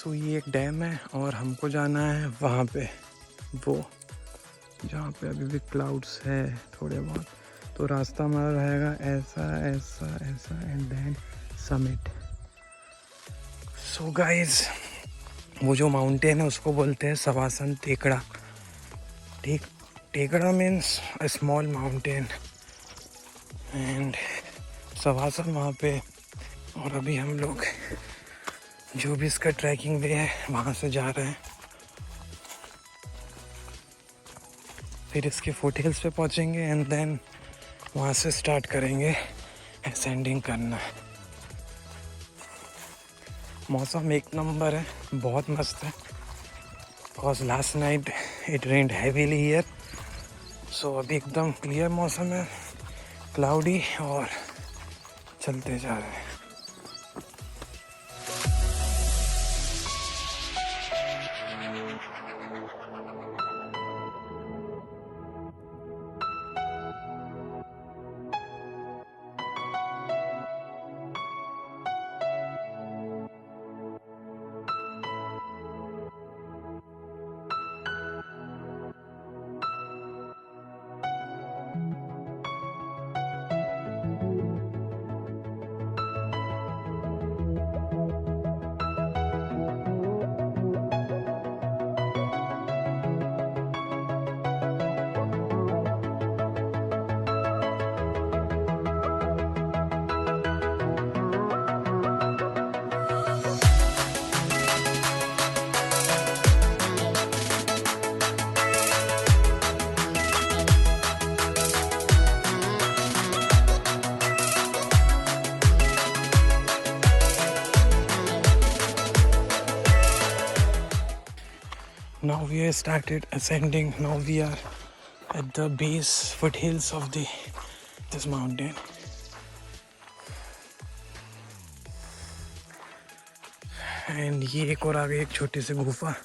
सो ये एक डैम है और हमको जाना है वहाँ पे, वो जहाँ पे अभी भी क्लाउड्स है थोड़े बहुत। तो रास्ता हमारा रहेगा ऐसा ऐसा ऐसा and then summit. So guys, वो जो माउंटेन है उसको बोलते हैं सवासन टेकड़ा। टेकड़ा means a small mountain and Savasan वहाँ पे। और अभी हम लोग जो भी इसका ट्रैकिंग वे है वहाँ से जा रहे हैं, फिर इसके फुटहिल्स पे पहुँचेंगे एंड देन वहाँ से स्टार्ट करेंगे असेंडिंग करना। मौसम एक नंबर है, बहुत मस्त है। Because last night it rained heavily here, so अभी एकदम क्लियर मौसम है, क्लाउडी, और चलते जा रहे हैं। Now we have started ascending. Now we are at the base foothills of this mountain. And ये एक और आगे एक छोटी सी गुफा।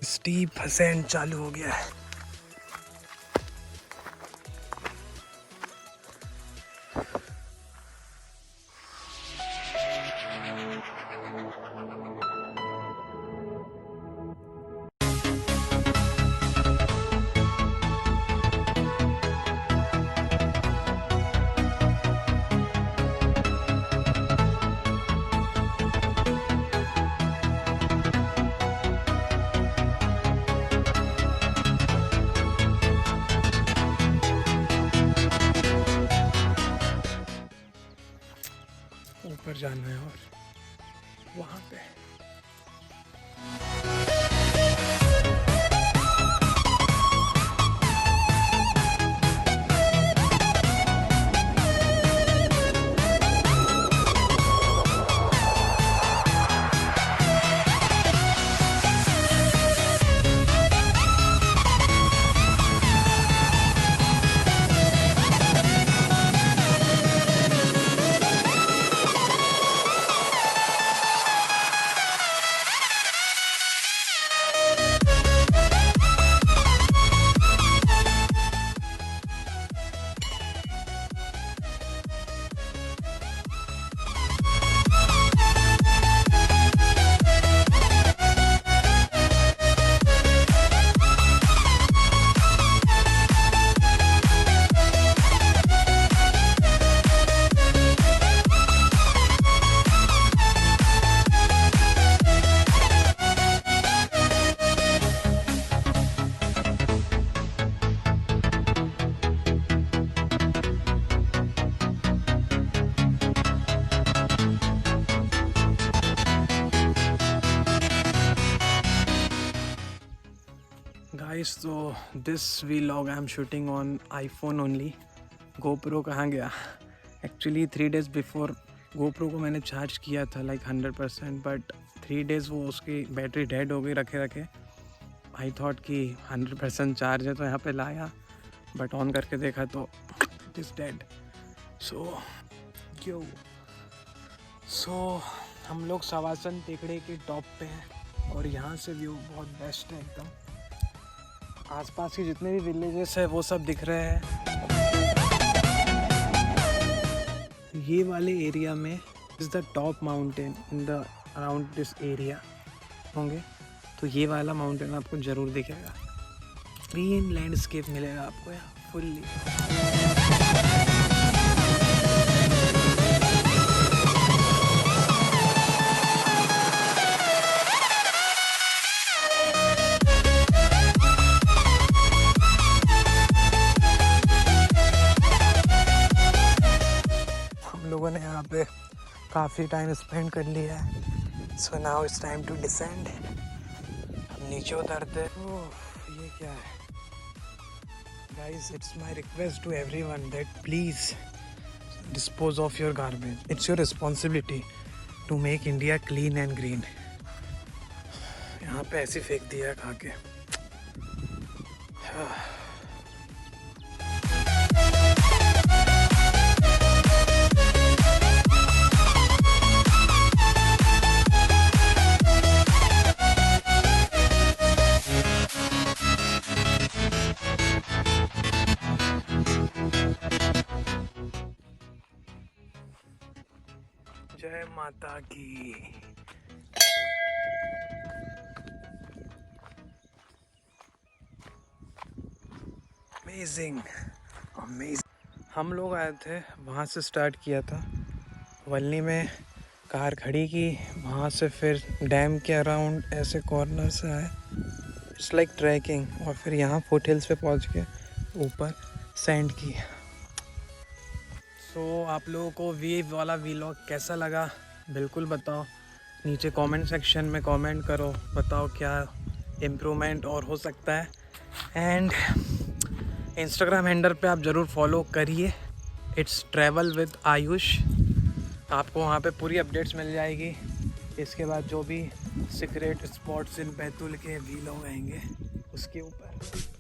स्टीप असेंड चालू हो गया है। ऊपर जाना है और वहाँ पे गाइस, तो this vlog I am shooting on iPhone only. GoPro कहाँ गया? एक्चुअली 3 days बिफोर गोप्रो को मैंने चार्ज किया था लाइक 100%, बट 3 days वो उसकी बैटरी डेड हो गई रखे रखे। आई थॉट कि 100% चार्ज है तो यहाँ पे लाया, बट ऑन करके देखा तो इट इज़ डेड। सो हम लोग सवासन टेकड़े के टॉप पे हैं और यहाँ से व्यू बहुत बेस्ट है एकदम। आसपास के जितने भी विलेजेस है वो सब दिख रहे हैं। ये वाले एरिया में is the top mountain in the around this area होंगे, तो ये वाला माउंटेन आपको ज़रूर दिखेगा। ग्रीन लैंडस्केप मिलेगा आपको यहाँ फुल्ली। लोगों ने यहाँ पे काफ़ी टाइम स्पेंड कर लिया है। So now it's time to descend. हम नीचे उतरते। ये क्या है guys? It's my request to everyone that please dispose of your garbage. It's your responsibility to make India clean and green. यहाँ पे ऐसे फेंक दिया खा के। जय माता की। Amazing amazing. हम लोग आए थे वहाँ से स्टार्ट किया था, वलनी में कार खड़ी की, वहाँ से फिर डैम के अराउंड ऐसे कॉर्नर से आए। इट्स लाइक ट्रैकिंग, और फिर यहाँ फुटहिल्स पे पहुँच के ऊपर सैंड की। तो आप लोगों को ये वाला वीलॉग कैसा लगा बिल्कुल बताओ, नीचे कमेंट सेक्शन में कमेंट करो, बताओ क्या इम्प्रूवमेंट और हो सकता है। एंड इंस्टाग्राम हैंडल पे आप ज़रूर फॉलो करिए, इट्स ट्रैवल विद आयुष। आपको वहाँ पे पूरी अपडेट्स मिल जाएगी। इसके बाद जो भी सीक्रेट स्पॉट्स इन बैतूल के वीलॉग आएंगे उसके ऊपर।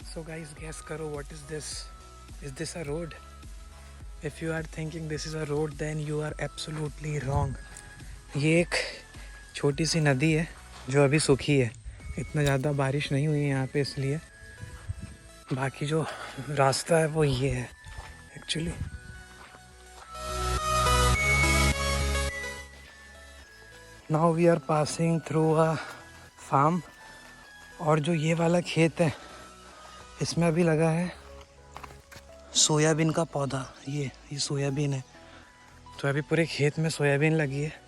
So guys, guess करो what is this? Is this a road? If you are thinking this is a road, then you are absolutely wrong. ये एक छोटी सी नदी है जो अभी सूखी है, इतना ज़्यादा बारिश नहीं हुई है यहाँ पे, इसलिए बाकी जो रास्ता है वो ये है actually. Now we are passing through a farm, और जो ये वाला खेत है इसमें अभी लगा है सोयाबीन का पौधा। ये सोयाबीन है, तो अभी पूरे खेत में सोयाबीन लगी है।